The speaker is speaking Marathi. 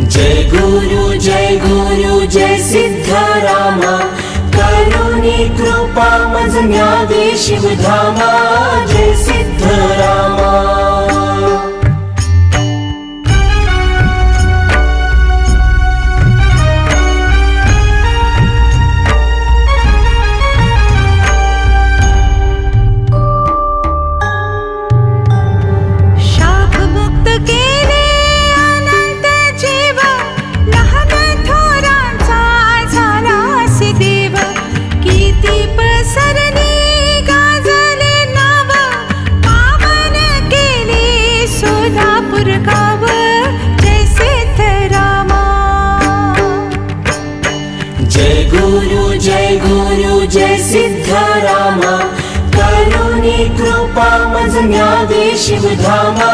जय गुरु जय सिद्धरामा, करुणी कृपा मज न्यावे शिवधामा। जय सिद्धरामा। जय गुरु जय सिद्धरामा, करुणी कृपा मज न्यावे शिवधामा।